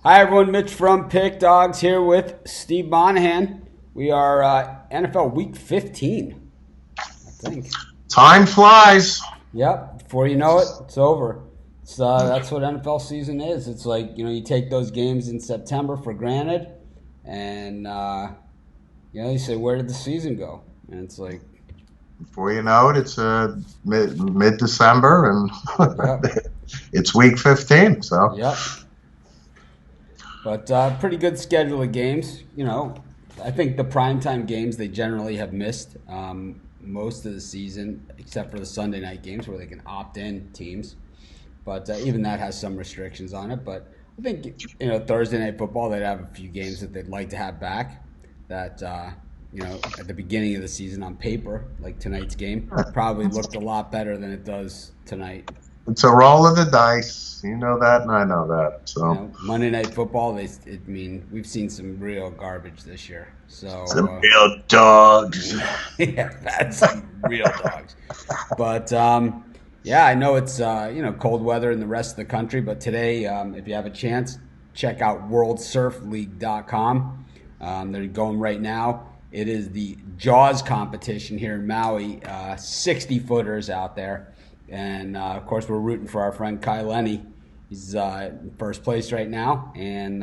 Hi, everyone. Mitch from Pick Dogs here with Steve Monahan. We are NFL Week 15, I think. Time flies. Yep. Before you know it, it's over. That's what NFL season is. It's like, you take those games in September for granted, and, you say, where did the season go? And it's like... Before you know it, it's mid-December, and Yep. it's Week 15. So Yep. But pretty good schedule of games. I think the primetime games they generally have missed most of the season, except for the Sunday night games where they can opt in teams. But even that has some restrictions on it. But I think Thursday night football, they'd have a few games that they'd like to have back. That at the beginning of the season on paper, like tonight's game, probably looked a lot better than it does tonight. it's a roll of the dice. You know that, and I know that. So Monday Night Football, we've seen some real garbage this year. So some real dogs. Yeah, that's some real dogs. But I know it's cold weather in the rest of the country. But today, if you have a chance, check out WorldSurfLeague.com. They're going right now. It is the Jaws competition here in Maui. 60 footers out there. And, of course, we're rooting for our friend Kai Lenny. He's in first place right now. And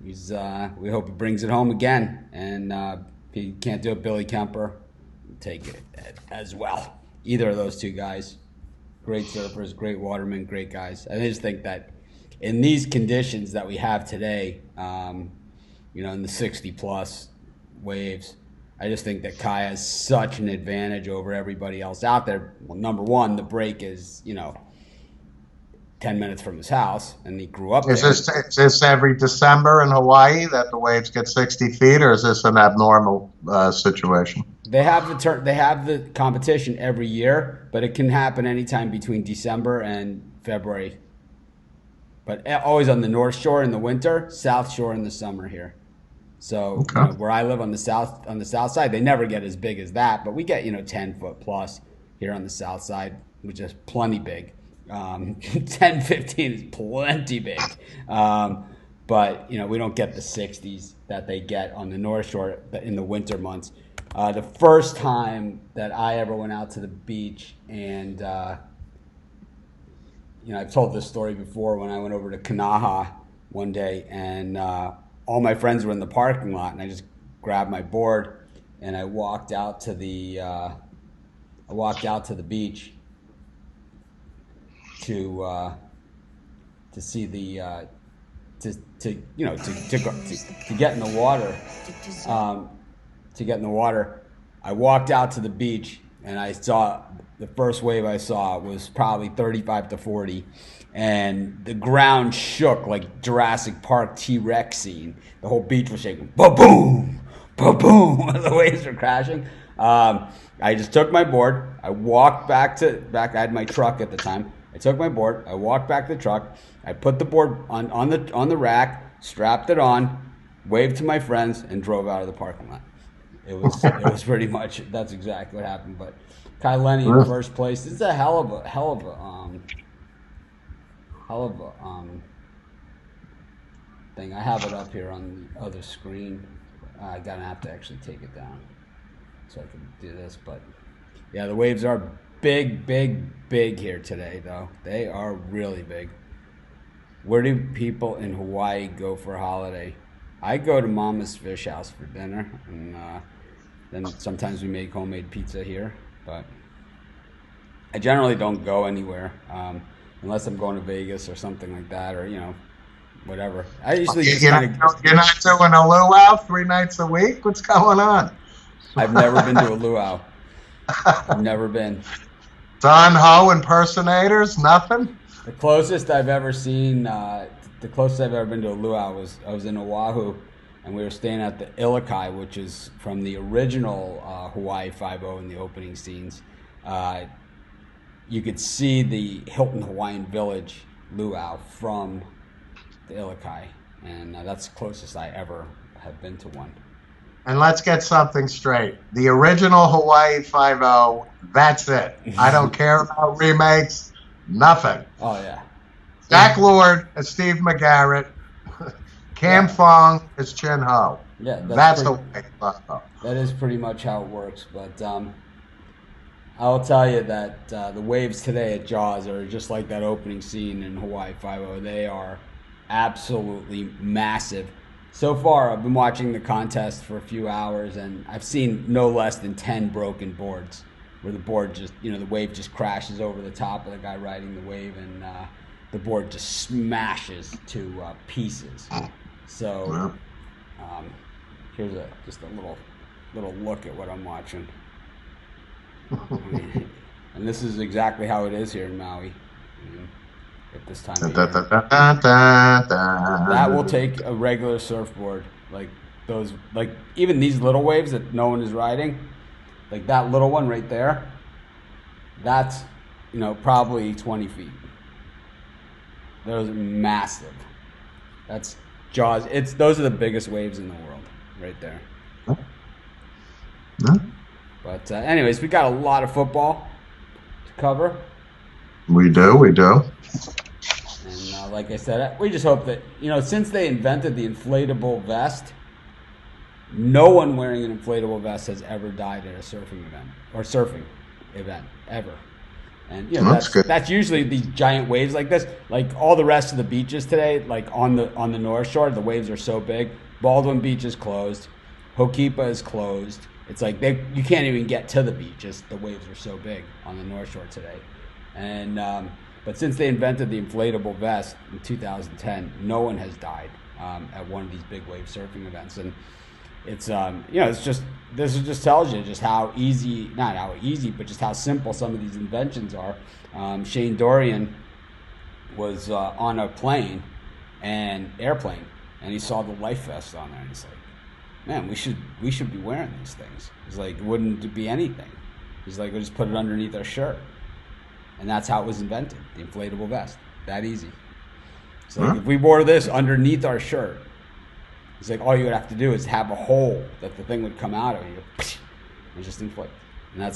we hope he brings it home again. And if he can't do it, Billy Kemper will take it as well. Either of those two guys. Great surfers, great watermen, great guys. I just think that in these conditions that we have today, in the 60-plus waves, I just think that Kai has such an advantage over everybody else out there. Well, number one, the break is, 10 minutes from his house, and he grew up there. Is this every December in Hawaii that the waves get 60 feet, or is this an abnormal situation? They have the competition every year, but it can happen anytime between December and February. But always on the North Shore in the winter, South Shore in the summer here. So where I live on the south side, they never get as big as that, but we get 10 foot plus here on the south side, which is plenty big. 10, 15 is plenty big, but we don't get the 60s that they get on the North Shore in the winter months. The first time that I ever went out to the beach, and I've told this story before when I went over to Kanaha one day, and all my friends were in the parking lot, and I just grabbed my board and I walked out to the beach to see the to get in the water. To get in the water, I walked out to the beach, and I saw the first wave I saw was probably 35 to 40. And the ground shook like Jurassic Park T-Rex scene. The whole beach was shaking. Ba-boom! Ba-boom! The waves were crashing. I just took my board. I walked back. I had my truck at the time. I took my board. I walked back to the truck. I put the board on the rack, strapped it on, waved to my friends, and drove out of the parking lot. It was pretty much, that's exactly what happened. But Kai Lenny in first place. This is a hell of a thing. I have it up here on the other screen. I'm gonna have to actually take it down so I can do this. But yeah, the waves are big here today, though. They are really big. Where do people in Hawaii go for a holiday? I go to Mama's Fish House for dinner, and then sometimes we make homemade pizza here. But I generally don't go anywhere. Unless I'm going to Vegas or something like that, or whatever. I usually you're not doing a luau 3 nights a week. What's going on? I've never been to a luau. I've never been. Don Ho impersonators, nothing. The closest I've ever seen, the closest I've ever been to a luau was I was in Oahu, and we were staying at the Ilokai, which is from the original Hawaii 5-0 in the opening scenes. You could see the Hilton Hawaiian Village luau from the Ilokai, and that's the closest I ever have been to one. And let's get something straight. The original Hawaii 5-0, that's it. I don't care about remakes, nothing. Oh, yeah. Zach Lord as Steve McGarrett. Cam Fong as Chin Ho. Yeah, that's the way. That is pretty much how it works. But I'll tell you that the waves today at Jaws are just like that opening scene in Hawaii Five-0. They are absolutely massive. So far, I've been watching the contest for a few hours, and I've seen no less than 10 broken boards where the board just, the wave just crashes over the top of the guy riding the wave, and the board just smashes to pieces. So here's just a little look at what I'm watching. And this is exactly how it is here in Maui at this time of year. That will take a regular surfboard, like those, like even these little waves that no one is riding, like that little one right there, that's probably 20 feet. Those are massive. That's Jaws. Those are the biggest waves in the world right there. But anyways, we got a lot of football to cover. We do. And like I said, we just hope that, since they invented the inflatable vest, no one wearing an inflatable vest has ever died at a surfing event ever. And that's usually these giant waves like this. Like all the rest of the beaches today, like on the North Shore, the waves are so big. Baldwin Beach is closed. Hokipa is closed. It's like you can't even get to the beach. Just the waves are so big on the North Shore today. And but since they invented the inflatable vest in 2010, no one has died at one of these big wave surfing events. And it's this just tells you just how easy, not how easy, but just how simple some of these inventions are. Shane Dorian was on a airplane, and he saw the life vest on there, and he's like, man, we should be wearing these things. He's like, wouldn't it be anything? He's like, we'll just put it underneath our shirt. And that's how it was invented, the inflatable vest. That easy. So if we wore this underneath our shirt, it's like all you would have to do is have a hole that the thing would come out of, and just inflate. And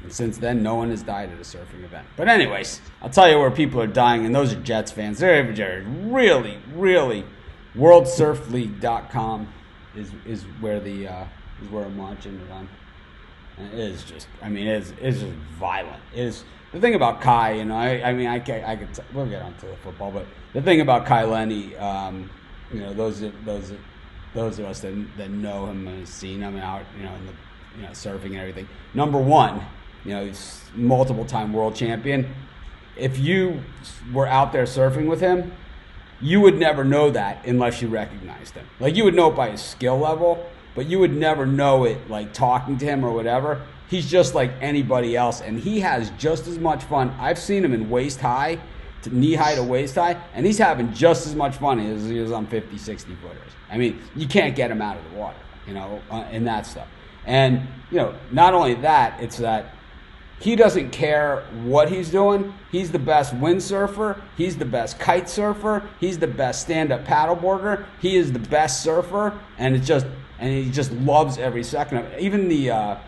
since then, no one has died at a surfing event. But anyways, I'll tell you where people are dying, and those are Jets fans. They're really, really. WorldSurfLeague.com is where I'm watching it on. And it is just, it's just violent. It is the thing about Kai, we'll get onto the football, but the thing about Kai Lenny, those of us that know him and have seen him out, in the surfing and everything. Number one, he's multiple-time world champion. If you were out there surfing with him, you would never know that unless you recognized him. Like, you would know it by his skill level, but you would never know it, like, talking to him or whatever. He's just like anybody else, and he has just as much fun. I've seen him in waist-high, knee-high to waist-high, and he's having just as much fun as he was on 50, 60-footers. You can't get him out of the water, in that stuff. And, not only that, it's that he doesn't care what he's doing. He's the best windsurfer. He's the best kite surfer. He's the best stand-up paddleboarder. He is the best surfer, and he just loves every second of it. Even the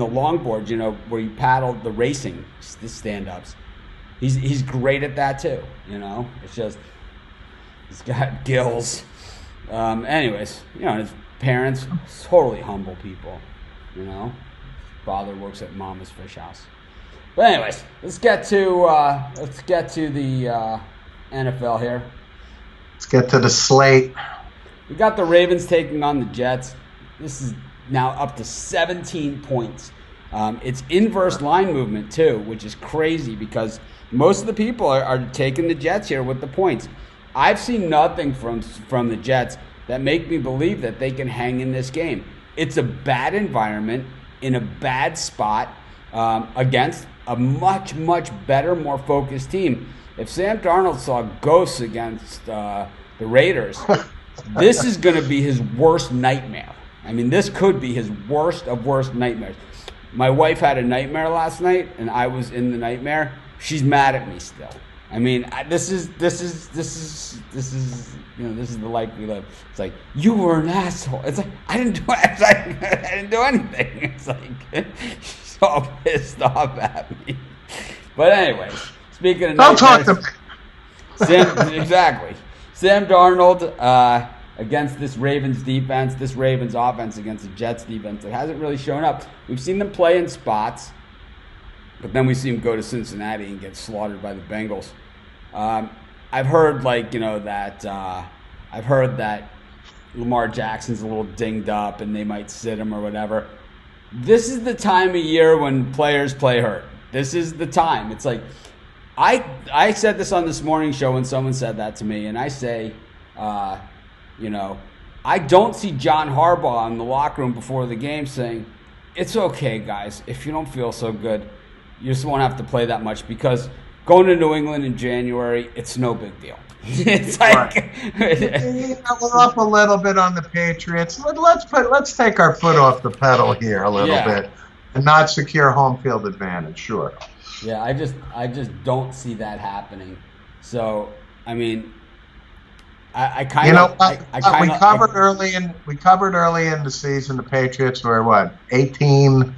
longboards, where you paddle the racing, the stand-ups. He's great at that too. It's just he's got gills. Anyways, his parents, totally humble people. Father works at Mama's Fish House. But anyways, let's get to the NFL here. Let's get to the slate. We got the Ravens taking on the Jets. This is now up to 17 points. It's inverse line movement too, which is crazy because most of the people are taking the Jets here with the points. I've seen nothing from the Jets that make me believe that they can hang in this game. It's a bad environment in a bad spot against a much, much better, more focused team. If Sam Darnold saw ghosts against the Raiders, this is going to be his worst nightmare. This could be his worst of worst nightmares. My wife had a nightmare last night, and I was in the nightmare. She's mad at me still. This is the life we live. It's like, you were an asshole. It's like, I didn't do anything. It's like, she's all pissed off at me. But anyways, speaking of Don't talk to nightmares, exactly. Sam Darnold against this Ravens defense, this Ravens offense against the Jets defense. It hasn't really shown up. We've seen them play in spots, but then we see them go to Cincinnati and get slaughtered by the Bengals. I've heard I've heard that Lamar Jackson's a little dinged up and they might sit him or whatever. This is the time of year when players play hurt. This is the time. It's like I said this on this morning show when someone said that to me, and I say, I don't see John Harbaugh in the locker room before the game saying, it's okay, guys. If you don't feel so good, you just won't have to play that much because going to New England in January, it's no big deal. It's like we're up a little bit on the Patriots. Let's take our foot off the pedal here a little bit and not secure home field advantage. Sure. Yeah, I just don't see that happening. So I mean, I kind of we covered early in the season. The Patriots were 18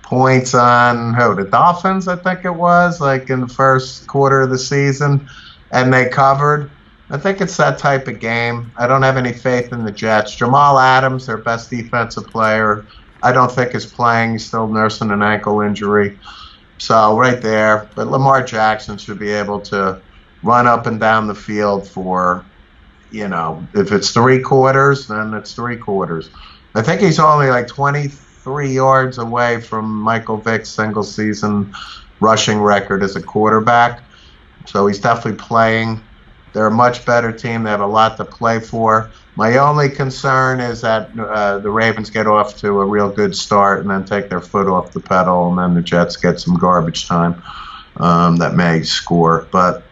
points on the Dolphins, I think it was, like in the first quarter of the season, and they covered. I think it's that type of game. I don't have any faith in the Jets. Jamal Adams, their best defensive player, I don't think is playing. He's still nursing an ankle injury. So right there, but Lamar Jackson should be able to run up and down the field for, if it's 3 quarters, then it's 3 quarters. I think he's only like 23 yards away from Michael Vick's single season rushing record as a quarterback. So he's definitely playing. They're a much better team. They have a lot to play for. My only concern is that the Ravens get off to a real good start and then take their foot off the pedal, and then the Jets get some garbage time that may score. But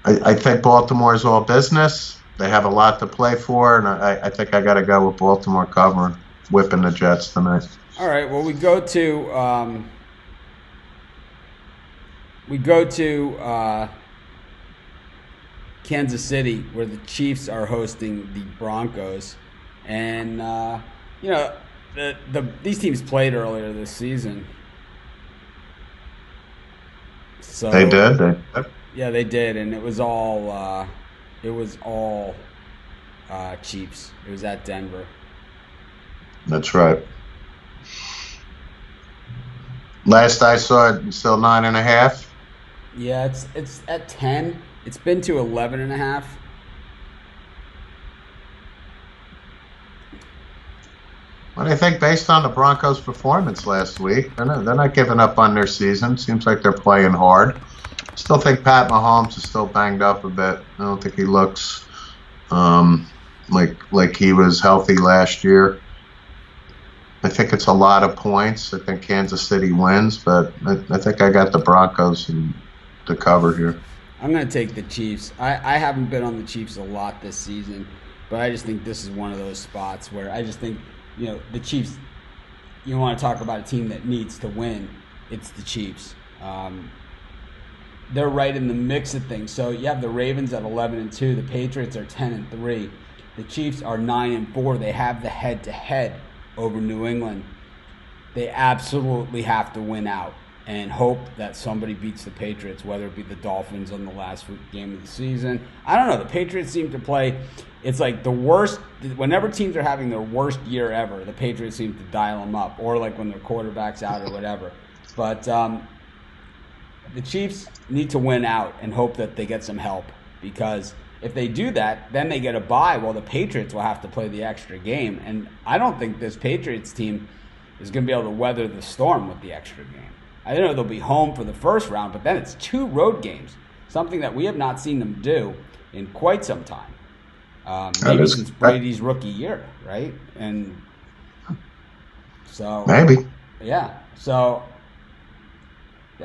I think Baltimore is all business. They have a lot to play for, and I think I got to go with Baltimore covering, whipping the Jets tonight. All right. Well, we go to Kansas City, where the Chiefs are hosting the Broncos, and these teams played earlier this season. So they did. Yeah, they did, and it was all Chiefs. It was at Denver. That's right. Last I saw it, still 9.5. Yeah, it's at 10. It's been to 11.5. Well, I think based on the Broncos' performance last week, they're not giving up on their season. Seems like they're playing hard. Still think Pat Mahomes is still banged up a bit. I don't think he looks like he was healthy last year. I think it's a lot of points. I think Kansas City wins, but I think I got the Broncos to cover here. I'm going to take the Chiefs. I haven't been on the Chiefs a lot this season, but I just think this is one of those spots where I just think, the Chiefs, you want to talk about a team that needs to win, it's the Chiefs. They're right in the mix of things. So you have the Ravens at 11-2. The Patriots are 10-3. The Chiefs are 9-4. They have the head-to-head over New England. They absolutely have to win out and hope that somebody beats the Patriots, whether it be the Dolphins on the last game of the season. I don't know. The Patriots seem to play, it's like the worst, whenever teams are having their worst year ever, the Patriots seem to dial them up, or like when their quarterback's out or whatever. But the Chiefs need to win out and hope that they get some help, because if they do that, then they get a bye. Well, the Patriots will have to play the extra game, and I don't think this Patriots team is going to be able to weather the storm with the extra game. I know they'll be home for the first round, but then it's 2 road games, something that we have not seen them do in quite some time. Maybe since Brady's rookie year, right? And so maybe, yeah. So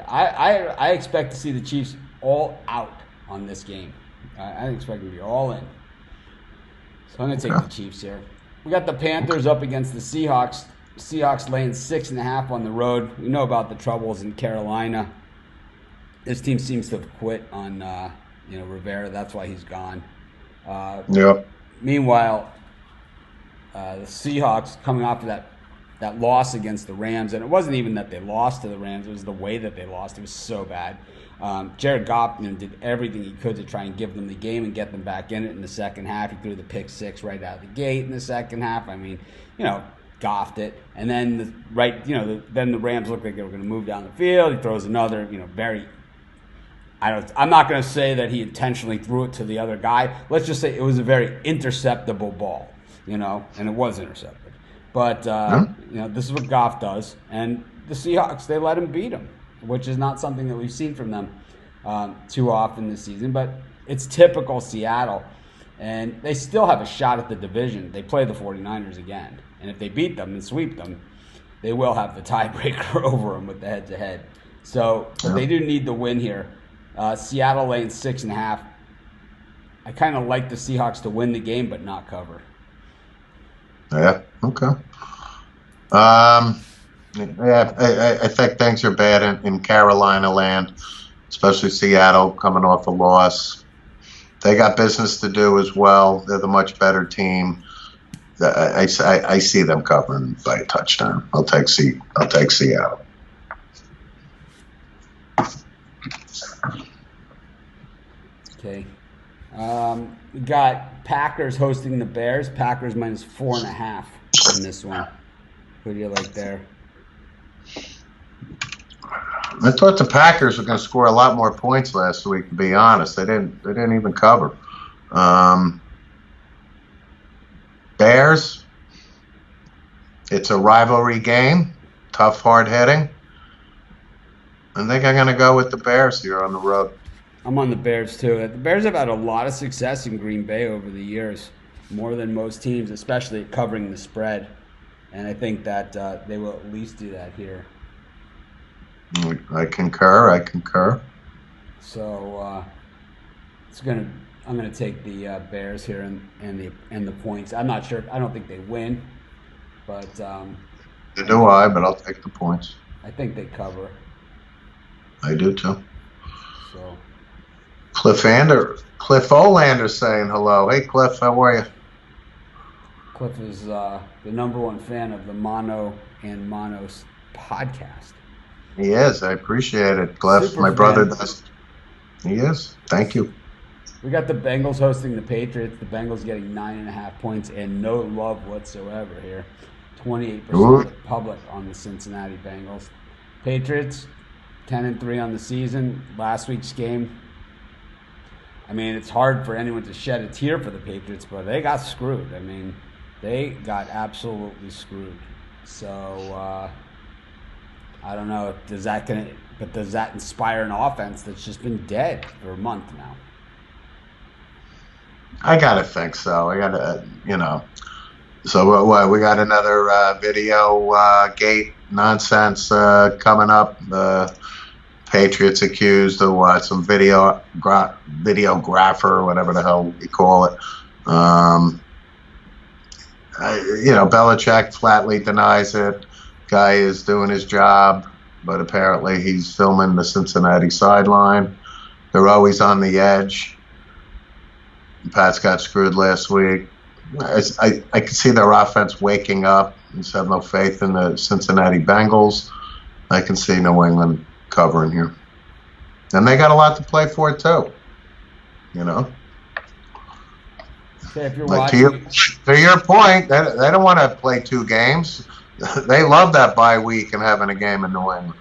I expect to see the Chiefs all out on this game. I expect them to be all in. So I'm going to take the Chiefs here. We got the Panthers up against the Seahawks. Seahawks laying 6.5 on the road. We know about the troubles in Carolina. This team seems to have quit on Rivera. That's why he's gone. Meanwhile, the Seahawks coming off of that that loss against the Rams, and it wasn't even that they lost to the Rams, it was the way that they lost. It was so bad. Jared Goff did everything he could to try and give them the game and get them back in it in the second half. He threw the pick six right out of the gate in the second half. I mean, Goffed it. And then then the Rams looked like they were going to move down the field. He throws another, I'm not going to say that he intentionally threw it to the other guy. Let's just say it was a very interceptable ball, and it was intercepted. But, this is what Goff does. And the Seahawks, they let him beat him, which is not something that we've seen from them too often this season. But it's typical Seattle. And they still have a shot at the division. They play the 49ers again. And if they beat them and sweep them, they will have the tiebreaker over them with the head-to-head. So they do need the win here. Seattle laying 6.5. I kind of like the Seahawks to win the game but not cover. Yeah, okay. I think things are bad in Carolina land, especially Seattle coming off a loss. They got business to do as well. They're the much better team. I see them covering by a touchdown. I'll take Seattle. Okay. We got Packers hosting the Bears. Packers minus 4.5 in this one. Who do you like there? I thought the Packers were going to score a lot more points last week. To be honest, they didn't even cover. Bears. It's a rivalry game, tough, hard hitting. I think I'm going to go with the Bears here on the road. I'm on the Bears too. The Bears have had a lot of success in Green Bay over the years, more than most teams, especially at covering the spread. And I think that they will at least do that here. I concur. So I'm gonna take the Bears here and the points. I'm not sure. I don't think they win, but Neither do I. But I'll take the points. I think they cover. I do too. So. Cliff Olander saying hello. Hey, Cliff, how are you? Cliff is the number one fan of the Mono and Monos podcast. He is. I appreciate it, Cliff. Super My fan. brother does. He is. Thank you. We got the Bengals hosting the Patriots. The Bengals getting 9.5 points and no love whatsoever here. 28% of the public on the Cincinnati Bengals. Patriots 10-3 on the season. Last week's game. I mean, it's hard for anyone to shed a tear for the Patriots, but they got screwed. I mean, they got absolutely screwed. So I don't know. Does that inspire an offense that's just been dead for a month now? I gotta think so. So what? We got another video gate nonsense coming up. Patriots accused of what? Some videographer or whatever the hell you call it. Belichick flatly denies it. Guy is doing his job, but apparently he's filming the Cincinnati sideline. They're always on the edge. Pats got screwed last week. I can see their offense waking up and have no faith in the Cincinnati Bengals. I can see New England covering here. And they got a lot to play for, too. Okay, if you're like watching... to your point, they don't want to play two games. They love that bye week and having a game in New England.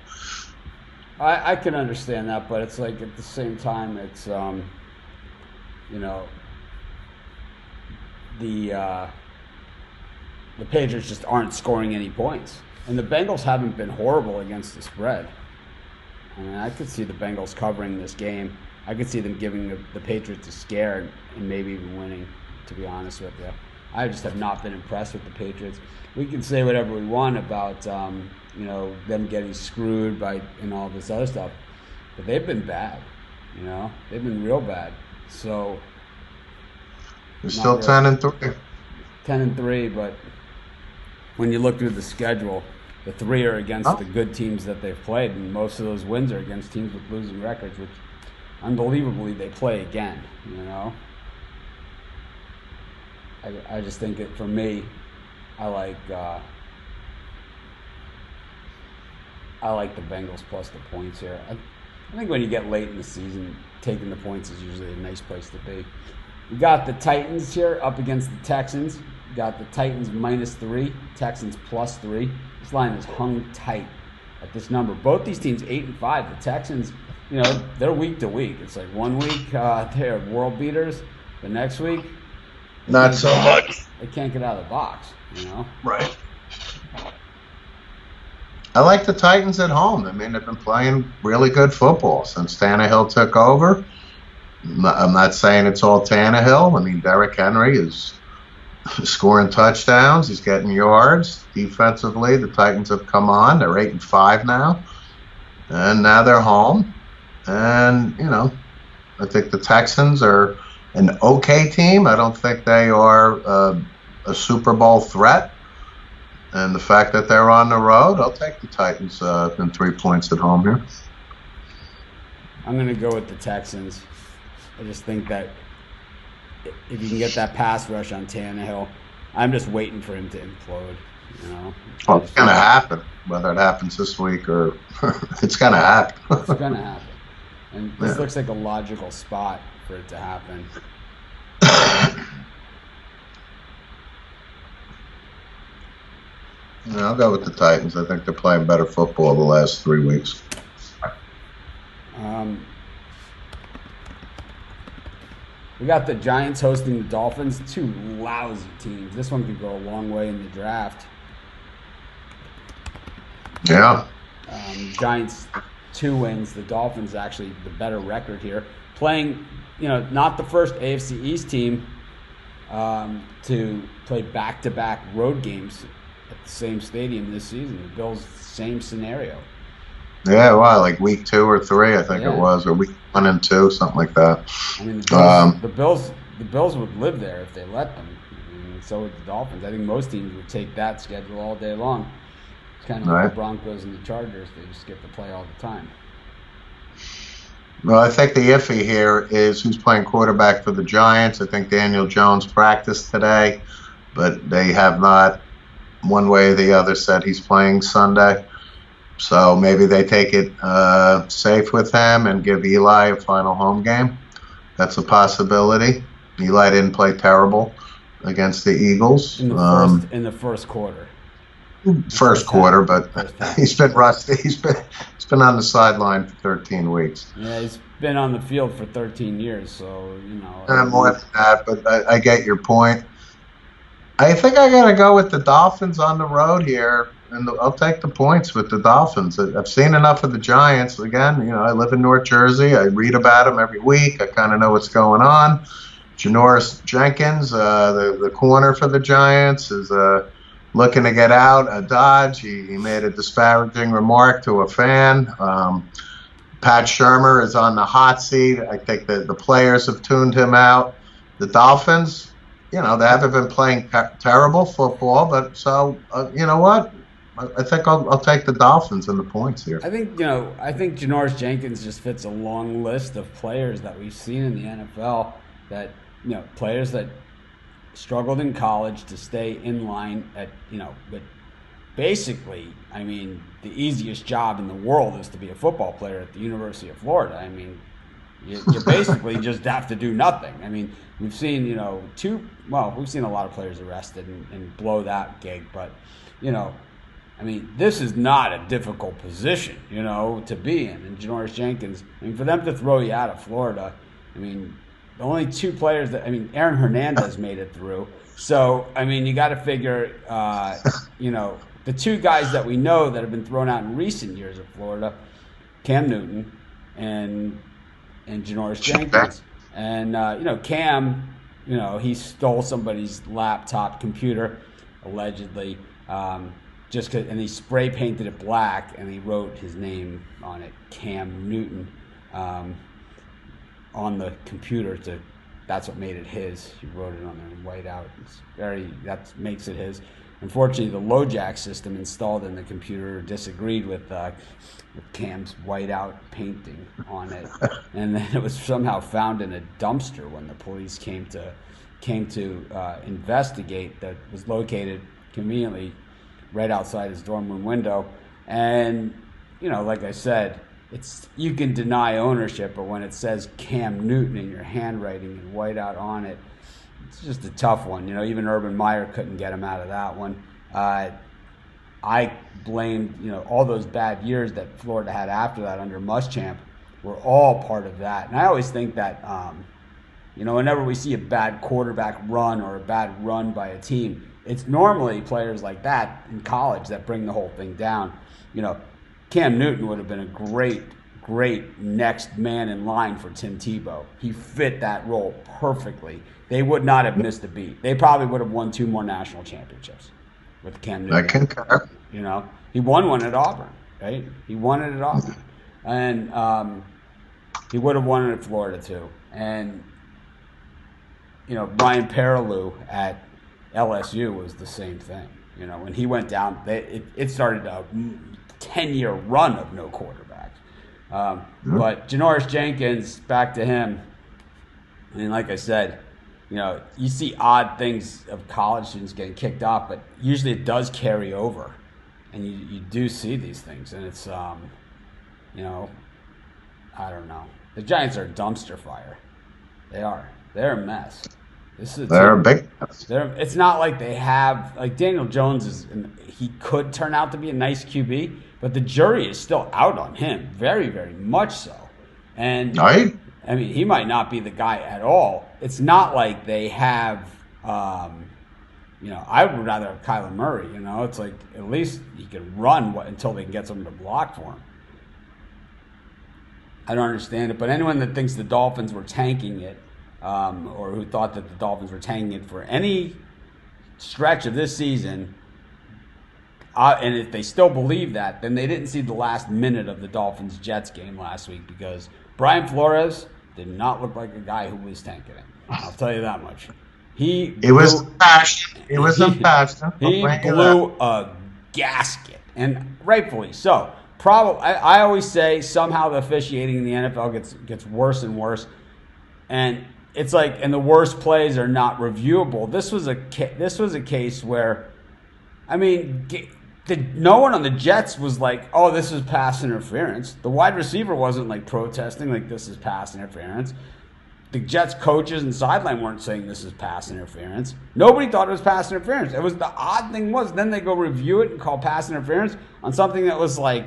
I can understand that, but it's like at the same time, it's, the Patriots just aren't scoring any points. And the Bengals haven't been horrible against the spread. I mean, I could see the Bengals covering this game. I could see them giving the Patriots a scare and maybe even winning, to be honest with you. I just have not been impressed with the Patriots. We can say whatever we want about, them getting screwed by and all this other stuff. But they've been bad, They've been real bad. So... They're still 10-3. 10-3, but when you look through the schedule, the three are against the good teams that they've played, and most of those wins are against teams with losing records, which unbelievably they play again, I just think for me, I like I like the Bengals plus the points here. I think when you get late in the season, taking the points is usually a nice place to be. We got the Titans here up against the Texans. We got the Titans -3, Texans +3. This line is hung tight at this number. Both these teams 8-5. The Texans, they're week to week. It's like 1 week they're world beaters. The next week, not so much. They can't get out of the box. Right. I like the Titans at home. I mean, they've been playing really good football since Tannehill took over. I'm not saying it's all Tannehill. I mean, Derrick Henry is scoring touchdowns. He's getting yards. Defensively, the Titans have come on. They're 8-5 now. And now they're home. And, I think the Texans are an okay team. I don't think they are a Super Bowl threat. And the fact that they're on the road, I'll take the Titans in 3 points at home here. I'm going to go with the Texans. I just think that if you can get that pass rush on Tannehill, I'm just waiting for him to implode. Well, it's going to happen, whether it happens this week or it's going to happen. It's going to happen. And this looks like a logical spot for it to happen. I'll go with the Titans. I think they're playing better football the last 3 weeks. We got the Giants hosting the Dolphins. 2 lousy teams. This one could go a long way in the draft. Yeah. Giants 2 wins. The Dolphins actually the better record here. Playing, not the first AFC East team to play back-to-back road games at the same stadium this season. The Bills, same scenario. Yeah, like week 2 or 3, I think it was, or week 1 and 2, something like that. I mean, the Bills would live there if they let them. And so would the Dolphins. I think most teams would take that schedule all day long. It's kind of like the Broncos and the Chargers. They just get to play all the time. Well, I think the iffy here is who's playing quarterback for the Giants. I think Daniel Jones practiced today, but they have not, one way or the other, said he's playing Sunday. So maybe they take it safe with him and give Eli a final home game. That's a possibility. Eli didn't play terrible against the Eagles. In the first quarter. First quarter, but he's been rusty. He's been on the sideline for 13 weeks. Yeah, he's been on the field for 13 years, so more than that, but I get your point. I think I got to go with the Dolphins on the road here, and I'll take the points with the Dolphins. I've seen enough of the Giants. Again, I live in North Jersey. I read about them every week. I kind of know what's going on. Janoris Jenkins, the corner for the Giants, is looking to get out of Dodge. He made a disparaging remark to a fan. Pat Shurmur is on the hot seat. I think that the players have tuned him out. The Dolphins, they haven't been playing terrible football, but so you know what? I think I'll take the Dolphins and the points here. I think Janoris Jenkins just fits a long list of players that we've seen in the NFL that players that struggled in college to stay in line at but basically, I mean, the easiest job in the world is to be a football player at the University of Florida. I mean, you basically just have to do nothing. I mean, we've seen we've seen a lot of players arrested and blow that gig, but I mean, this is not a difficult position, to be in. And Janoris Jenkins, I mean, for them to throw you out of Florida, I mean, the only 2 players Aaron Hernandez made it through. So, I mean, you got to figure, the 2 guys that we know that have been thrown out in recent years of Florida, Cam Newton and Janoris Jenkins. And, Cam, he stole somebody's laptop computer, allegedly, and he spray painted it black, and he wrote his name on it, Cam Newton, on the computer. That's what made it his. He wrote it on there in white out. That makes it his. Unfortunately, the LoJack system installed in the computer disagreed with Cam's whiteout painting on it, and then it was somehow found in a dumpster when the police came to investigate. That was located conveniently right outside his dorm room window, and like I said, you can deny ownership, but when it says Cam Newton in your handwriting and white out on it, it's just a tough one. Even Urban Meyer couldn't get him out of that one. I blamed, all those bad years that Florida had after that under Muschamp were all part of that. And I always think that, whenever we see a bad quarterback run or a bad run by a team, it's normally players like that in college that bring the whole thing down. Cam Newton would have been a great next man in line for Tim Tebow. He fit that role perfectly. They would not have missed a beat. They probably would have won 2 more national championships with Cam Newton. I concur. He won one at Auburn, right? He won it at Auburn. And he would have won it at Florida too. And, Brian Perilou at LSU was the same thing. When he went down, it started a 10-year run of no quarterbacks. But Janoris Jenkins, back to him. Like I said, you see odd things of college students getting kicked off, but usually it does carry over. And you do see these things. And it's, I don't know. The Giants are a dumpster fire. They are. They're a mess. They're a big mess. It's not like they have, like Daniel Jones he could turn out to be a nice QB, but the jury is still out on him, very, very much so. And right? He might not be the guy at all. It's not like they have, I would rather have Kyler Murray. It's like at least he can run until they can get someone to block for him. I don't understand it, but anyone that thinks the Dolphins were tanking it, or who thought that the Dolphins were tanking it for any stretch of this season, and if they still believe that, then they didn't see the last minute of the Dolphins-Jets game last week, because Brian Flores did not look like a guy who was tanking it. I'll tell you that much. He was passionate. He was passionate. He blew a gasket, and rightfully so. I always say somehow the officiating in the NFL gets worse and worse, and it's like, and the worst plays are not reviewable. This was a case where, no one on the Jets was like, "Oh, this is pass interference." The wide receiver wasn't like protesting like this is pass interference. The Jets coaches and sideline weren't saying this is pass interference. Nobody thought it was pass interference. It was, the odd thing was, then they go review it and call pass interference on something that was like,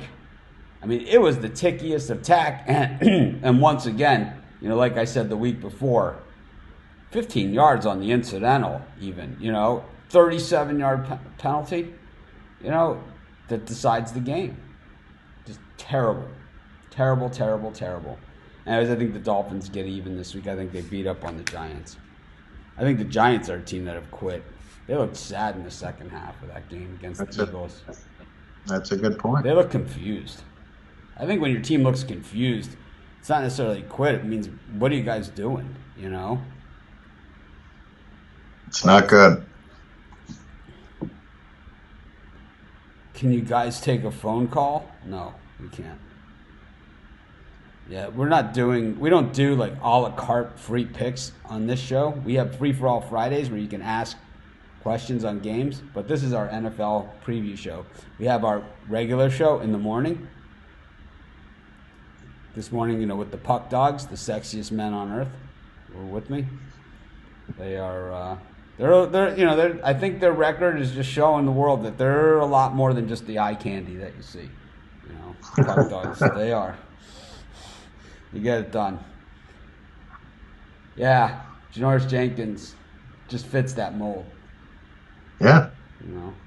it was the tickiest of tack. And once again, like I said the week before, 15 yards on the incidental even, 37-yard penalty, that decides the game. Just terrible. Terrible, terrible, terrible. And I think the Dolphins get even this week. I think they beat up on the Giants. I think the Giants are a team that have quit. They looked sad in the second half of that game against the Eagles. That's a good point. They look confused. I think when your team looks confused, it's not necessarily quit. It means, what are you guys doing, It's not good. Can you guys take a phone call? No, we can't. Yeah, we don't do like a la carte free picks on this show. We have Free for All Fridays where you can ask questions on games, but this is our NFL preview show. We have our regular show in the morning. This morning, with the Puck Dogs, the sexiest men on earth, were with me. They are, I think their record is just showing the world that they're a lot more than just the eye candy that you see. Puck Dogs, they are. You get it done. Yeah, Janoris Jenkins just fits that mold. Yeah.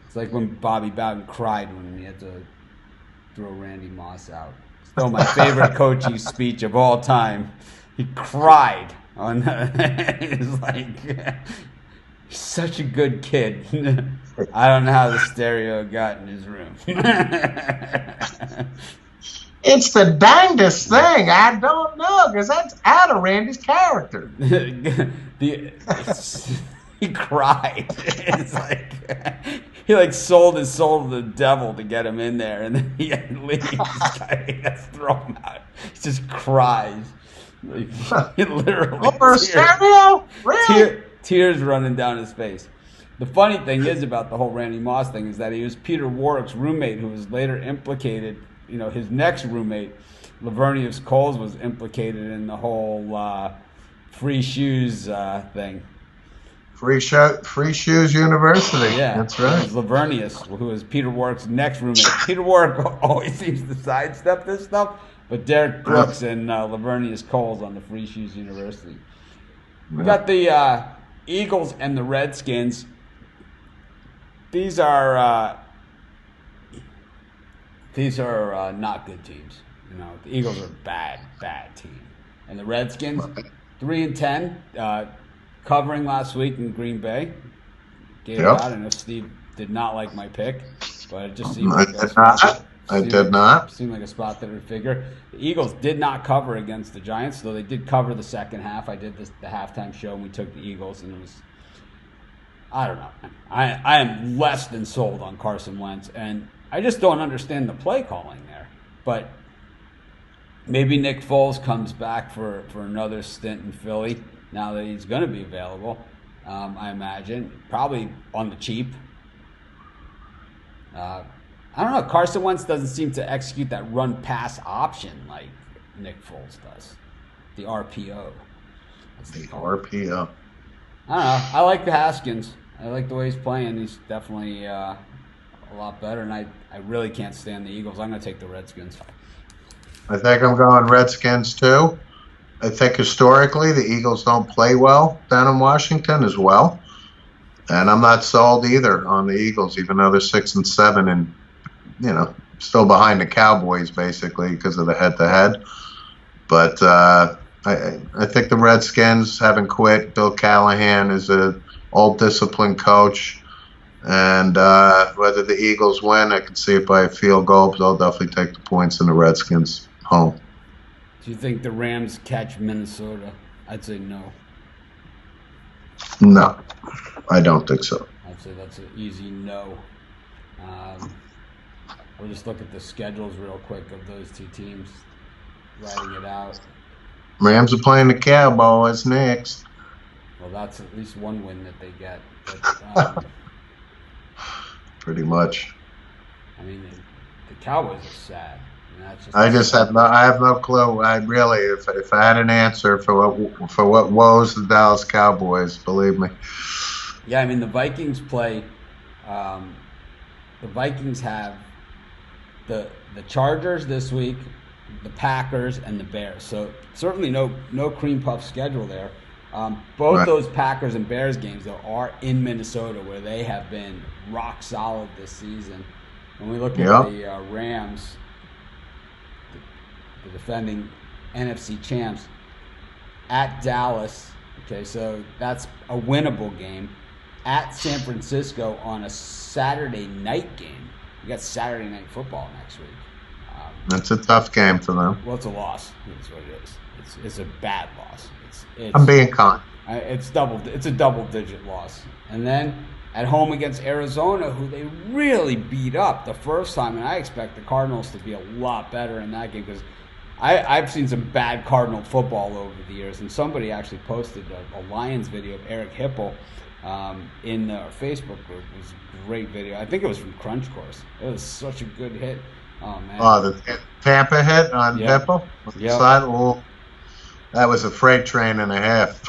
It's like when Bobby Bowden cried when he had to throw Randy Moss out. Still my favorite coaching speech of all time. He cried on he's like, he's such a good kid. I don't know how the stereo got in his room. It's the dangest thing. I don't know, because that's out of Randy's character. He cried. It's like he sold his soul to the devil to get him in there, and then he had to leave. He has to throw him out. He just cries. He literally over stereo? Really? Tears running down his face. The funny thing is about the whole Randy Moss thing is that he was Peter Warwick's roommate, who was later implicated his next roommate, Lavernius Coles, was implicated in the whole free shoes thing. Free Shoes University. Yeah, That's right. It was Lavernius, who was Peter Warwick's next roommate. Peter Warwick always seems to sidestep this stuff, but Derek Brooks and Lavernius Coles on the Free Shoes University. We got the Eagles and the Redskins. These are not good teams. The Eagles are a bad team, and the Redskins 3-10, covering last week in Green Bay. Gave it out. I know Steve did not like my pick, but it just seemed like I did not. Seemed like a spot that would figure. The Eagles did not cover against the Giants, though they did cover the second half. I did the halftime show, and we took the Eagles, and it was. I don't know. I am less than sold on Carson Wentz, and I just don't understand the play calling there. But maybe Nick Foles comes back for another stint in Philly now that he's going to be available. I imagine probably on the cheap. I don't know. Carson Wentz doesn't seem to execute that run-pass option like Nick Foles does. The RPO. The RPO. I don't know. I like the Haskins. I like the way he's playing. He's definitely a lot better, and I really can't stand the Eagles. I'm going to take the Redskins. I think I'm going Redskins, too. I think historically the Eagles don't play well down in Washington as well. And I'm not sold either on the Eagles, even though they're 6-7 and, still behind the Cowboys basically because of the head-to-head. But I think the Redskins, having quit, Bill Callahan is an old disciplined coach. And whether the Eagles win, I can see it by a field goal, but I'll definitely take the points in the Redskins home. Do you think the Rams catch Minnesota? I'd say no. No, I don't think so. I'd say that's an easy no. We'll just look at the schedules real quick of those two teams, writing it out. Rams are playing the Cowboys next. Well, that's at least one win that they get. But, pretty much. I mean, the Cowboys are sad. I have no clue. I really, if I had an answer for what woes the Dallas Cowboys, believe me. Yeah, I mean the Vikings play. The Vikings have the Chargers this week, the Packers, and the Bears. So certainly no cream puff schedule there. Both those Packers and Bears games though are in Minnesota, where they have been rock solid this season. When we look at the Rams, the defending NFC champs, at Dallas. Okay, so that's a winnable game. At San Francisco on a Saturday night game. We got Saturday night football next week. That's a tough game for them. Well, it's a loss. That's what it is. It's a bad loss. I'm being kind. It's a double-digit loss. And then at home against Arizona, who they really beat up the first time, and I expect the Cardinals to be a lot better in that game because I've seen some bad Cardinal football over the years, and somebody actually posted a Lions video of Eric Hipple in our Facebook group. It was a great video. I think it was from Crunch Course. It was such a good hit. Oh, man. Oh, the Tampa hit on Hipple? Yeah. Well, that was a freight train and a half.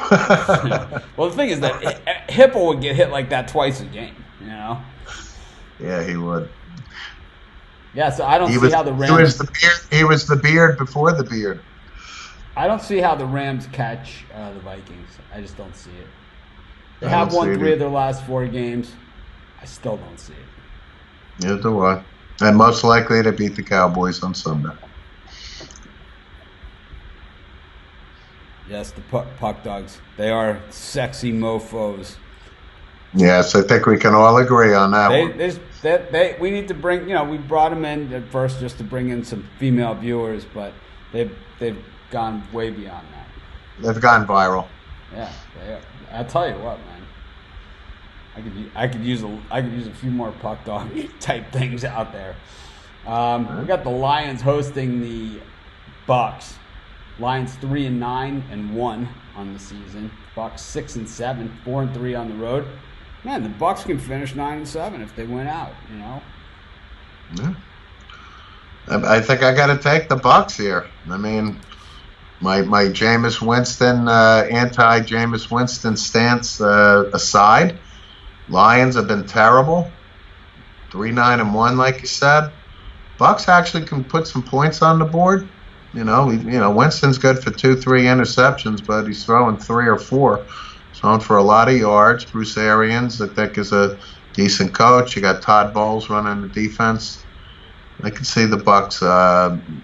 Well, the thing is that Hipple would get hit like that twice a game, Yeah, he would. Yeah, so I don't see how the Rams... He was the beard before the beard. I don't see how the Rams catch the Vikings. I just don't see it. They have won 3 of their last 4 games. I still don't see it. Neither do I. And most likely to beat the Cowboys on Sunday. Yes, the Puck Dogs. They are sexy mofos. Yes, I think we can all agree on that one. We need to bring, we brought them in at first just to bring in some female viewers, but they've gone way beyond that. They've gone viral. Yeah, I'll tell you what, man. I could use a few more Puck Dog type things out there. We got the Lions hosting the Bucks. Lions 3-9-1 on the season. Bucks 6-7, 4-3 on the road. Man, the Bucks can finish 9-7 if they win out. Yeah. I think I got to take the Bucs here. I mean, my Jameis Winston anti Jameis Winston stance aside, Lions have been terrible. 3-9-1, like you said. Bucs actually can put some points on the board. Winston's good for 2-3 interceptions, but he's throwing 3 or 4. Throwing for a lot of yards. Bruce Arians, I think, is a decent coach. You got Todd Bowles running the defense. I can see the Bucs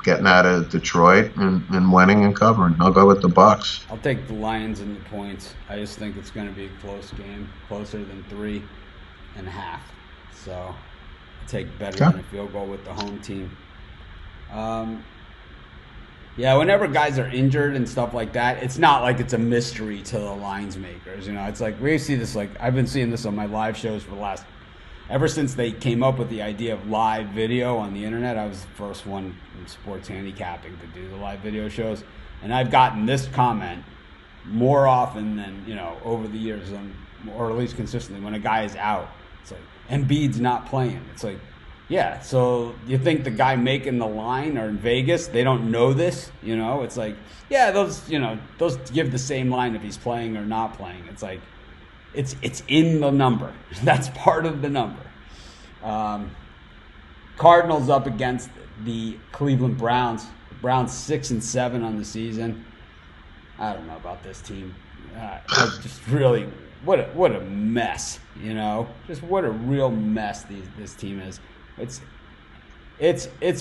getting out of Detroit and winning and covering. I'll go with the Bucs. I'll take the Lions in the points. I just think it's going to be a close game, closer than 3.5. So I'll take better than a field goal with the home team. Yeah, whenever guys are injured and stuff like that, it's not like it's a mystery to the lines makers. It's like we see this. Like I've been seeing this on my live shows for the last. Ever since they came up with the idea of live video on the internet, I was the first one in sports handicapping to do the live video shows. And I've gotten this comment more often than, over the years, or at least consistently, when a guy is out. It's like, Embiid's not playing. It's like, yeah, so you think the guy making the line or in Vegas, they don't know this? It's like, yeah, those give the same line if he's playing or not playing. It's like, It's in the number. That's part of the number. Cardinals up against the Cleveland Browns. The Browns 6-7 on the season. I don't know about this team. Just really, what a mess. Just what a real mess this team is. It's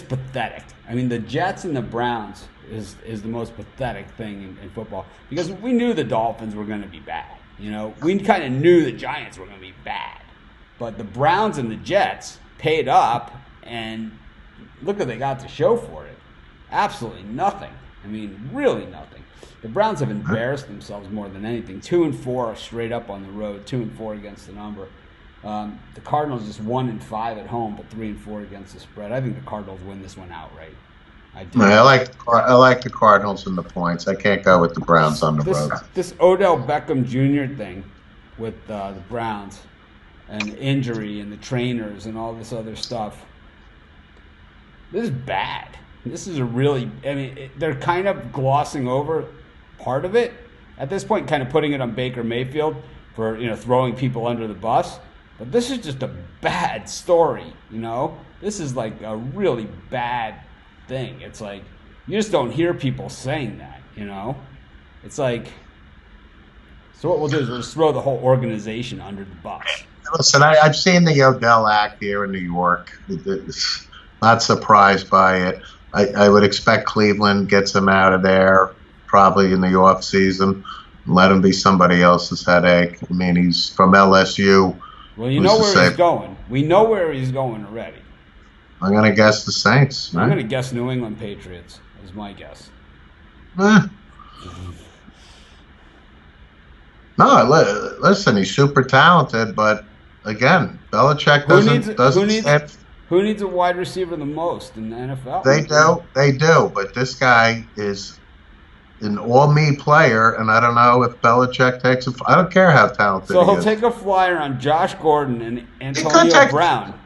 pathetic. I mean, the Jets and the Browns is the most pathetic thing in football, because we knew the Dolphins were going to be bad. We kind of knew the Giants were going to be bad. But the Browns and the Jets paid up, and look what they got to show for it. Absolutely nothing. I mean, really nothing. The Browns have embarrassed themselves more than anything. 2-4 straight up on the road, 2-4 against the number. The Cardinals just 1-5 at home, but 3-4 against the spread. I think the Cardinals win this one outright. I like the Cardinals and the points. I can't go with the Browns on the road. This Odell Beckham Jr. thing with the Browns and injury and the trainers and all this other stuff. This is bad. This is they're kind of glossing over part of it at this point, kind of putting it on Baker Mayfield for throwing people under the bus. But this is just a bad story. This is like a really bad thing. It's like you just don't hear people saying that. It's like, so what we'll do is we'll just throw the whole organization under the bus. Listen, I've seen the Odell Act here in New York. Not surprised by it. I would expect Cleveland gets him out of there probably in the off season. Let him be somebody else's headache. I mean, he's from LSU. Well, you know where he's going. We know where he's going already. I'm going to guess the Saints. Right? I'm going to guess New England Patriots is my guess. No, listen, he's super talented, but again, Belichick doesn't. Who needs a wide receiver the most in the NFL? They do, but this guy is an all-me player, and I don't know if Belichick takes I don't care how talented he is. So he'll take a flyer on Josh Gordon and Antonio Brown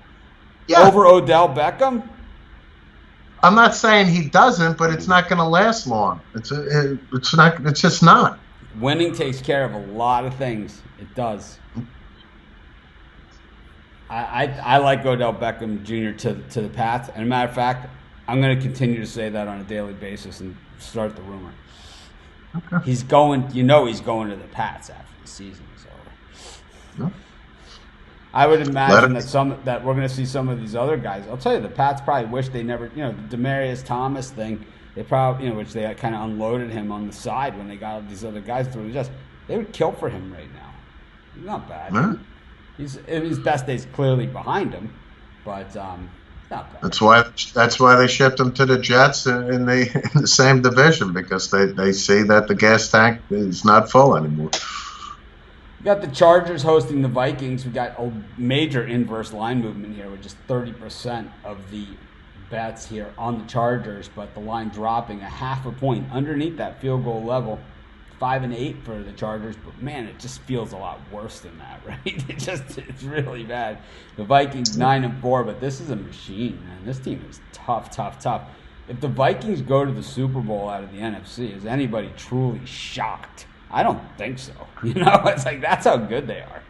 over Odell Beckham? I'm not saying he doesn't, but it's not going to last long. It's just not. Winning takes care of a lot of things. It does. I like Odell Beckham Jr. to the Pats. And as a matter of fact, I'm going to continue to say that on a daily basis and start the rumor. Okay. He's going to the Pats after the season is over. Yeah. I would imagine that we're going to see some of these other guys. I'll tell you, the Pats probably wish they never, the Demaryius Thomas thing, they probably, which they kind of unloaded him on the side when they got all these other guys through. They would kill for him right now. He's not bad. Yeah. His best days clearly behind him, but not bad. That's why they shipped him to the Jets in the same division, because they see that the gas tank is not full anymore. We got the Chargers hosting the Vikings. We got a major inverse line movement here with just 30% of the bets here on the Chargers, but the line dropping a half a point underneath that field goal level. 5-8 for the Chargers, but man, it just feels a lot worse than that, right? It's really bad. The Vikings 9-4, but this is a machine, man. This team is tough. If the Vikings go to the Super Bowl out of the NFC, is anybody truly shocked? I don't think so. It's like that's how good they are.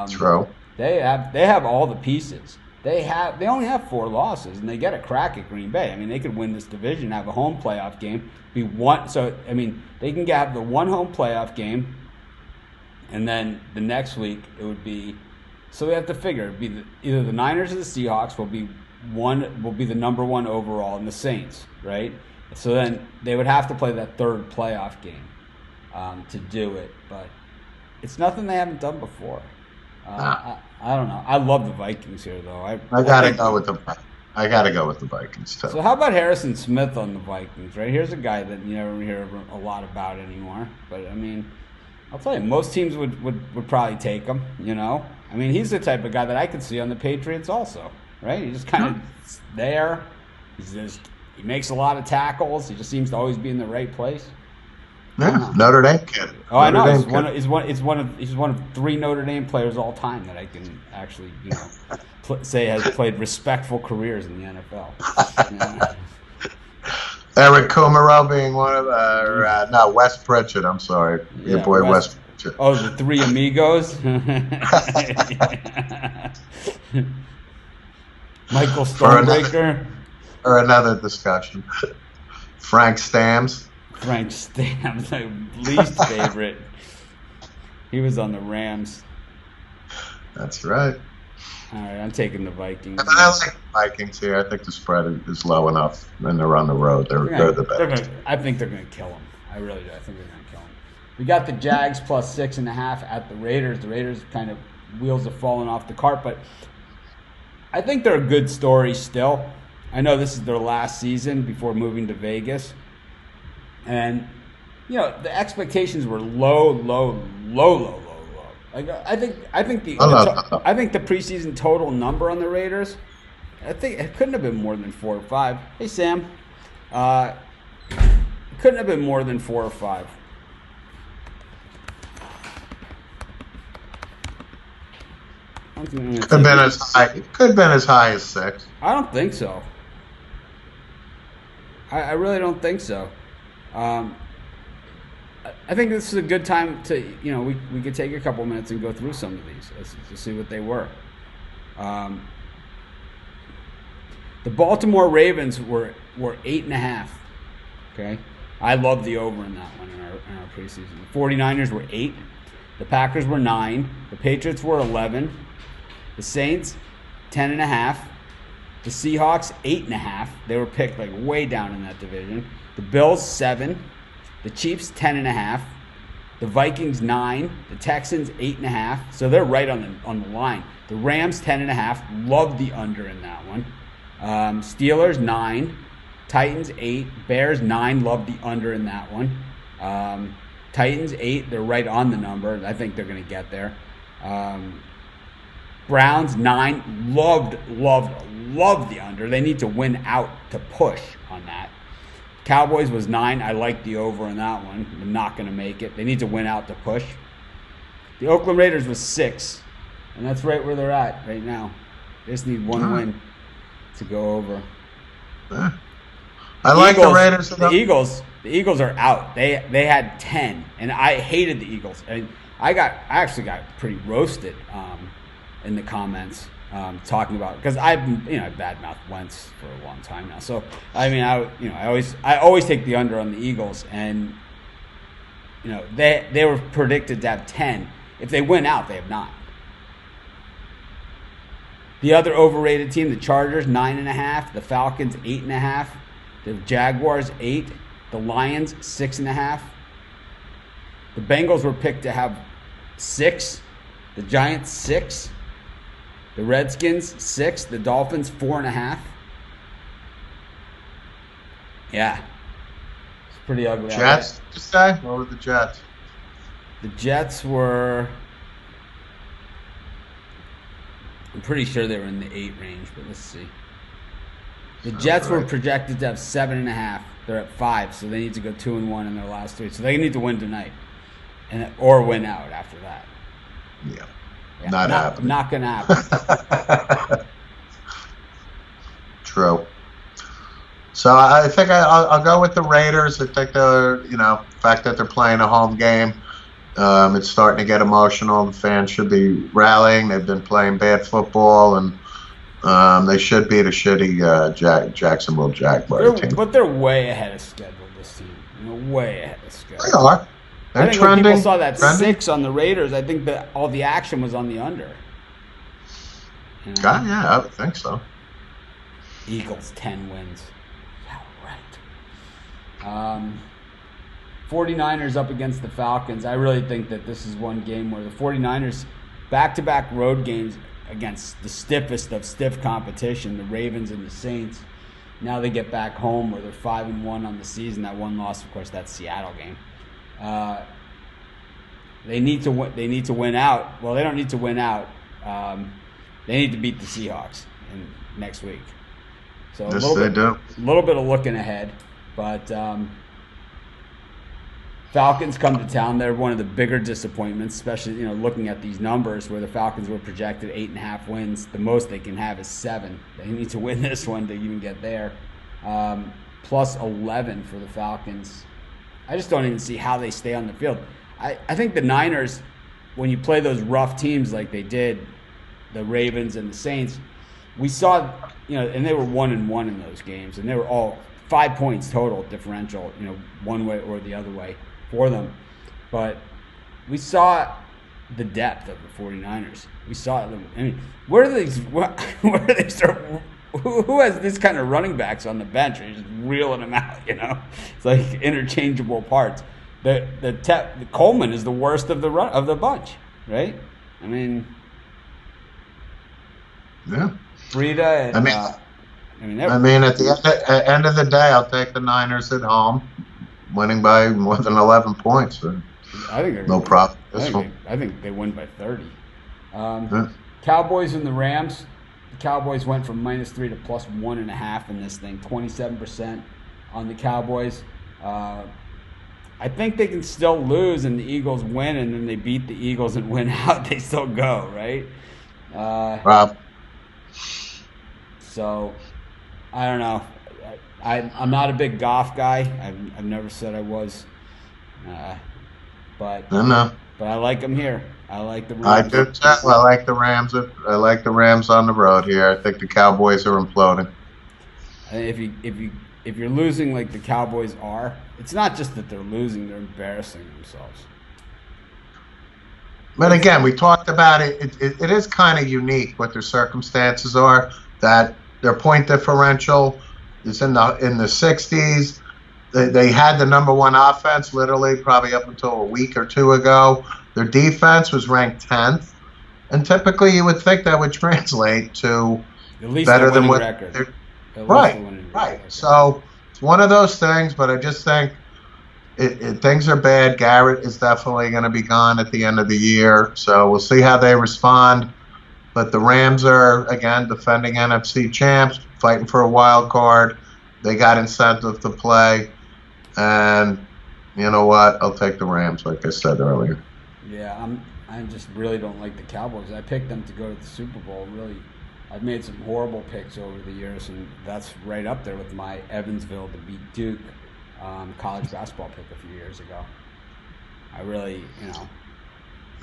True. They have all the pieces. They only have 4 losses, and they get a crack at Green Bay. I mean, they could win this division, have a home playoff game, be one. So I mean, they can have the one home playoff game, and then the next week it would be. So we have to figure it'd be either the Niners or the Seahawks will be the number 1 overall, and the Saints, right? So then they would have to play that third playoff game to do it, but it's nothing they haven't done before. I don't know. I love the Vikings here, though. I gotta go with the Vikings too. So how about Harrison Smith on the Vikings? Right, here's a guy that you never hear a lot about anymore. But I mean, I'll tell you, most teams would probably take him. I mean, he's the type of guy that I could see on the Patriots also. Right, he's just kind of there. He makes a lot of tackles. He just seems to always be in the right place. Yeah, Notre Dame kid. Oh, I know. He's one of 3 Notre Dame players all time that I can actually, say has played respectful careers in the NFL. Eric Kumaro being one of Wes Pritchett. I'm sorry, your boy Wes Pritchett. Oh, the 3 amigos. Michael Stonebreaker. Or another discussion. Frank Stamms. Frank Stamms, my least favorite. He was on the Rams. That's right. All right, I'm taking the Vikings. I like the Vikings here. I think the spread is low enough, and they're on the road. They're the best. I think they're going to kill them. I really do. I think they're going to kill them. We got the Jags plus 6.5 at the Raiders. The Raiders kind of wheels have fallen off the cart, but I think they're a good story still. I know this is their last season before moving to Vegas. And, the expectations were low. Like I think the preseason total number on the Raiders, I think it couldn't have been more than 4 or 5. Hey Sam, couldn't have been more than 4 or 5. Could have been as high as 6. I don't think so. I really don't think so. I think this is a good time to, we could take a couple minutes and go through some of these to see what they were. The Baltimore Ravens were 8.5. Okay, I love the over in that one in our preseason. The 49ers were 8. The Packers were 9. The Patriots were 11. The Saints 10.5. The Seahawks 8.5. They were picked like way down in that division. The Bills 7. The Chiefs 10.5. The Vikings 9. The Texans 8.5. So they're right on the line. The Rams 10.5. Love the under in that one. Steelers 9. Titans 8. Bears 9. Love the under in that one. Titans 8. They're right on the number. I think they're going to get there. Browns 9. Loved the under. They need to win out to push on that. Cowboys was 9. I like the over in that one. They're not going to make it. They need to win out to push. The Oakland Raiders was 6. And that's right where they're at right now. They just need one win to go over. I like the Raiders. The Eagles are out. They had 10. And I hated the Eagles. And I actually got pretty roasted in the comments. Talking about, because I've badmouthed Wentz for a long time now. So I mean, I always take the under on the Eagles, and they were predicted to have 10. If they win out, they have 9. The other overrated team, the Chargers 9.5, the Falcons 8.5, the Jaguars 8, the Lions 6.5. The Bengals were picked to have 6, the Giants 6. The Redskins 6, the Dolphins 4.5. Yeah, it's pretty ugly. Jets, this guy? What were the Jets? The Jets were. I'm pretty sure they were in the 8 range, but let's see. The Jets were projected to have 7.5. They're at 5, so they need to go 2-1 in their last 3. So they need to win tonight, or win out after that. Yeah. Not happening. Not gonna happen. True. So I think I'll go with the Raiders. I think the fact that they're playing a home game, it's starting to get emotional. The fans should be rallying. They've been playing bad football, and they should beat a shitty Jacksonville Jaguars team. But they're way ahead of schedule this team. Way ahead of schedule. They are. They're I think trending. when people saw that 6 on the Raiders, I think that all the action was on the under. God, yeah, I would think so. Eagles 10 wins. 49ers up against the Falcons. I really think that this is one game where the 49ers, back-to-back road games against the stiffest of stiff competition, the Ravens and the Saints. Now they get back home where they're 5-1 on the season. That one loss, of course, that Seattle game. They need to win out. Well, they don't need to win out. They need to beat the Seahawks next week. So yes, they do. A little bit of looking ahead. But Falcons come to town. They're one of the bigger disappointments, especially looking at these numbers where the Falcons were projected 8.5 wins. The most they can have is 7. They need to win this one to even get there. Plus 11 for the Falcons. I just don't even see how they stay on the field. I think the Niners, when you play those rough teams like they did, the Ravens and the Saints, we saw, and they were 1-1 in those games, and they were all 5 points total differential, one way or the other way for them. But we saw the depth of the 49ers. We saw them. I mean, where do they start? Who has this kind of running backs on the bench? You're just reeling them out, It's like interchangeable parts. The Coleman is the worst of the bunch, right? I mean, yeah. Frida and I mean, at the end of the day, I'll take the Niners at home, winning by more than 11 points. I think no problem. I think they win by 30. Cowboys and the Rams. The Cowboys went from -3 to +1.5 in this thing. 27% on the Cowboys. I think they can still lose and the Eagles win, and then they beat the Eagles and win out. They still go, right? Rob. So, I don't know. I'm not a big Goff guy. I've never said I was. But I know. But I like them here. I like the Rams. I do too. I like the Rams. I like the Rams on the road here. I think the Cowboys are imploding. If you're losing like the Cowboys are, it's not just that they're losing; they're embarrassing themselves. But again, we talked about it. It is kind of unique what their circumstances are. That their point differential is in the 60s. They had the number 1 offense literally probably up until a week or two ago. Their defense was ranked 10th, and typically you would think that would translate to at least better than what record. Right. So it's one of those things, but I just think things are bad. Garrett is definitely going to be gone at the end of the year, so we'll see how they respond. But the Rams are, again, defending NFC champs, fighting for a wild card. They got incentive to play. And you know what? I'll take the Rams, like I said earlier. Yeah, I just really don't like the Cowboys. I picked them to go to the Super Bowl. Really, I've made some horrible picks over the years, and that's right up there with my Evansville to beat Duke college basketball pick a few years ago. I really,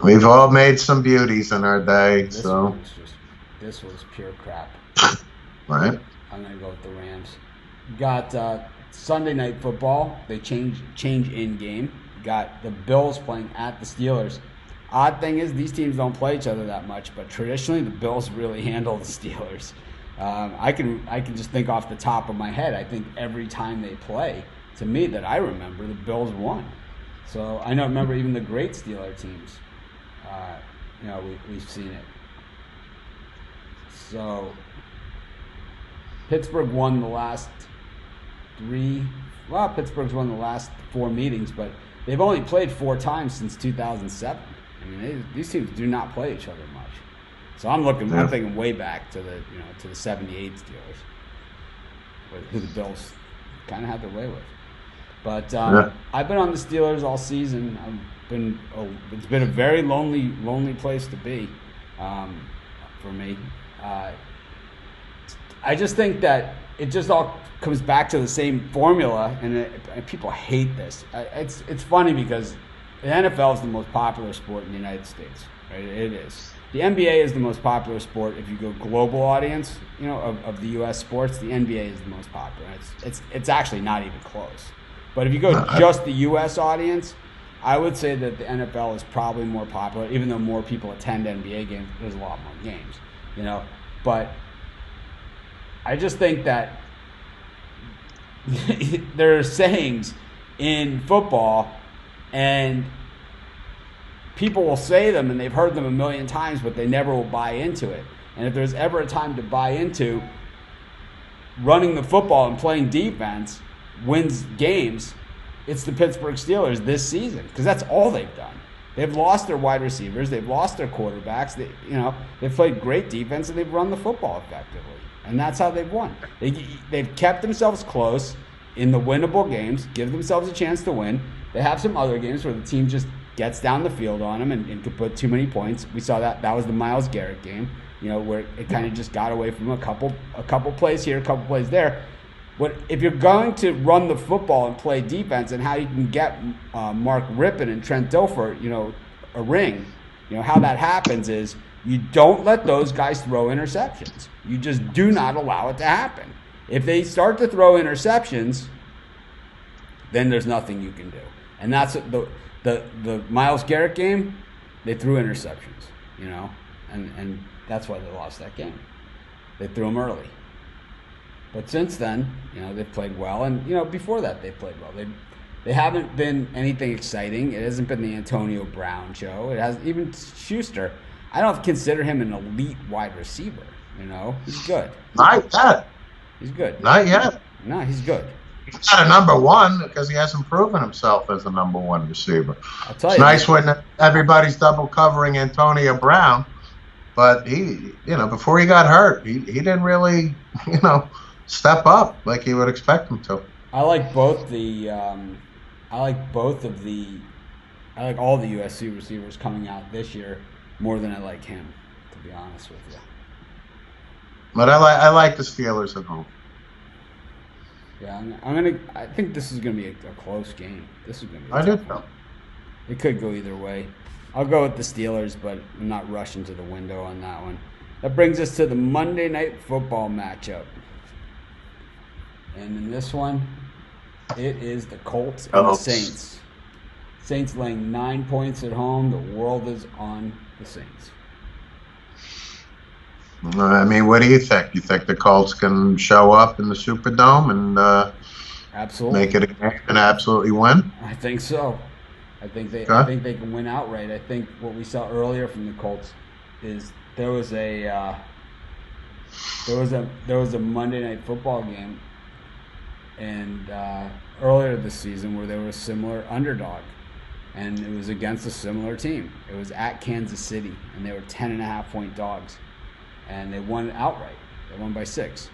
We've all made some beauties in our day, this was pure crap. Right. I'm gonna go with the Rams. Got Sunday Night Football. They change in game. Got the Bills playing at the Steelers. Odd thing is these teams don't play each other that much, but traditionally the Bills really handle the Steelers. I can just think off the top of my head. I think every time they play, to me that I remember, the Bills won. So I remember even the great Steeler teams. We've seen it. So Pittsburgh won the last 3. Well, Pittsburgh's won the last 4 meetings, but they've only played 4 times since 2007. I mean, these teams do not play each other much. So I'm thinking way back to the 78 Steelers, who the Bills kind of had their way with. But Yeah. I've been on the Steelers all season. It's been a very lonely place to be for me. I just think that it just all comes back to the same formula, and people hate this. It's funny because the NFL is the most popular sport in the United States, right? It is. The NBA is the most popular sport. If you go global audience, of the U.S. sports, the NBA is the most popular. It's actually not even close. But if you go just the U.S. audience, I would say that the NFL is probably more popular, even though more people attend NBA games. There's a lot more games, But I just think that there are sayings in football, and people will say them, and they've heard them a million times, but they never will buy into it. And if there's ever a time to buy into running the football and playing defense wins games, it's the Pittsburgh Steelers this season, because that's all they've done. They've lost their wide receivers, they've lost their quarterbacks. They've played great defense, and they've run the football effectively, and that's how they've won. They've kept themselves close in the winnable games, give themselves a chance to win. They have some other games where the team just gets down the field on them and could put too many points. We saw that was the Myles Garrett game, where it kind of just got away from a couple plays here, a couple plays there. If you're going to run the football and play defense, and how you can get Mark Rippon and Trent Dilfer, a ring, how that happens is you don't let those guys throw interceptions. You just do not allow it to happen. If they start to throw interceptions, then there's nothing you can do. And that's the Myles Garrett game. They threw interceptions, and that's why they lost that game. They threw them early. But since then, they've played well, and before that they played well. They haven't been anything exciting. It hasn't been the Antonio Brown show. It has even Schuster. I don't consider him an elite wide receiver. He's good. Not yet. He's good. Not yet. No, he's good. He's not a number one because he hasn't proven himself as a number one receiver. I'll tell it's you. Nice when everybody's double covering Antonio Brown, but he, before he got hurt, he didn't really, step up like you would expect him to. I like both all the USC receivers coming out this year more than I like him, to be honest with you. But I like the Steelers at home. Yeah, I think this is gonna be a close game. This is gonna be. I did know. It could go either way. I'll go with the Steelers, but I'm not rushing to the window on that one. That brings us to the Monday Night Football matchup. And in this one, it is the Colts and the Saints. Saints laying 9 points at home. The world is on the Saints. I mean, what do you think? You think the Colts can show up in the Superdome and absolutely make it a game and absolutely win? I think so. I think they can win outright. I think what we saw earlier from the Colts is there was a Monday Night Football game, and earlier this season where they were a similar underdog, and it was against a similar team. It was at Kansas City, and they were 10.5-point dogs, and they won outright. They won by 6.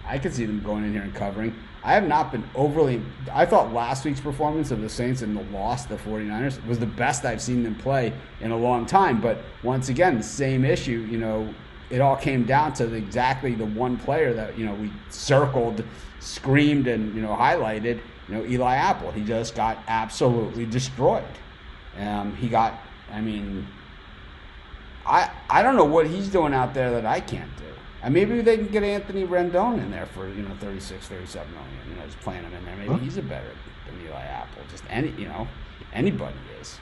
I could see them going in here and covering. I have not been overly. I thought last week's performance of the Saints and the loss to the 49ers was the best I've seen them play in a long time. But once again, the same issue. It all came down to exactly the one player that we circled, screamed, and highlighted. Eli Apple. He just got absolutely destroyed. He got. I mean, I don't know what he's doing out there that I can't do. And maybe they can get Anthony Rendon in there for 36, 37 million. Just playing him in there. Maybe he's a better than Eli Apple. Just anybody is.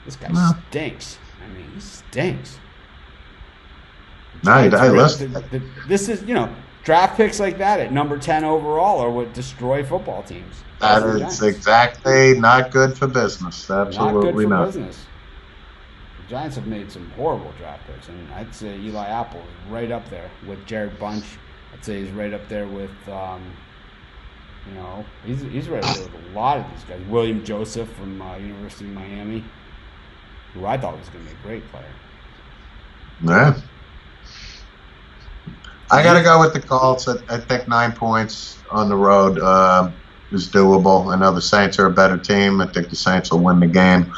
This guy stinks. I mean, he stinks. This is draft picks like that at number 10 overall are what destroy football teams. That is exactly not good for business. Absolutely not. Good for business. The Giants have made some horrible draft picks, and I'd say Eli Apple is right up there with Jared Bunch. I'd say he's right up there with, he's right up there with a lot of these guys. William Joseph from University of Miami, who I thought was going to be a great player. Yeah. I got to go with the Colts. I think 9 points on the road is doable. I know the Saints are a better team. I think the Saints will win the game,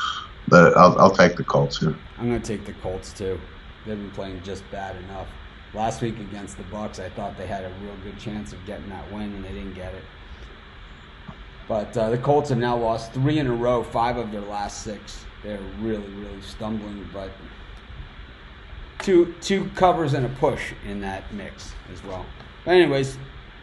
but I'll take the Colts here. I'm going to take the Colts too. They've been playing just bad enough. Last week against the Bucs, I thought they had a real good chance of getting that win, and they didn't get it. But the Colts have now lost 3 in a row, 5 of their last 6. They're really, really stumbling, but two covers and a push in that mix as well. But anyways,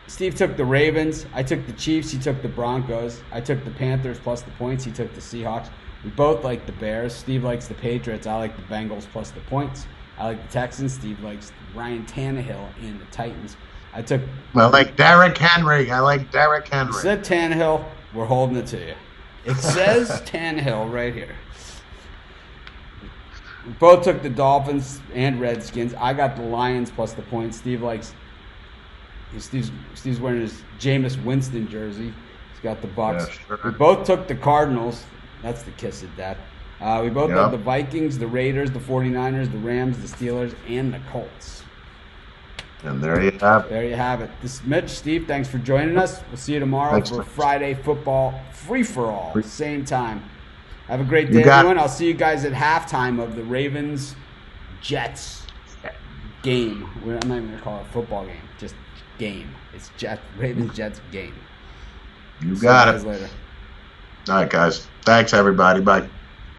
Steve took the Ravens. I took the Chiefs. He took the Broncos. I took the Panthers plus the points. He took the Seahawks. We both like the Bears. Steve likes the Patriots. I like the Bengals plus the points. I like the Texans. Steve likes Ryan Tannehill and the Titans. I like Derrick Henry. It said Tannehill. We're holding it to you. It says Tannehill right here. We both took the Dolphins and Redskins. I got the Lions plus the points. Steve's wearing his Jameis Winston jersey. He's got the Bucks. Yeah, sure. We both took the Cardinals. That's the kiss of death. We both had the Vikings, the Raiders, the 49ers, the Rams, the Steelers, and the Colts. And there you have it. There you have it. This is Mitch. Steve, thanks for joining us. We'll see you tomorrow for Friday football free-for-all, same time. Have a great day, everyone. I'll see you guys at halftime of the Ravens-Jets game. I'm not even going to call it a football game, just game. It's Ravens-Jets game. You got it. See you guys later. All right, guys. Thanks, everybody. Bye.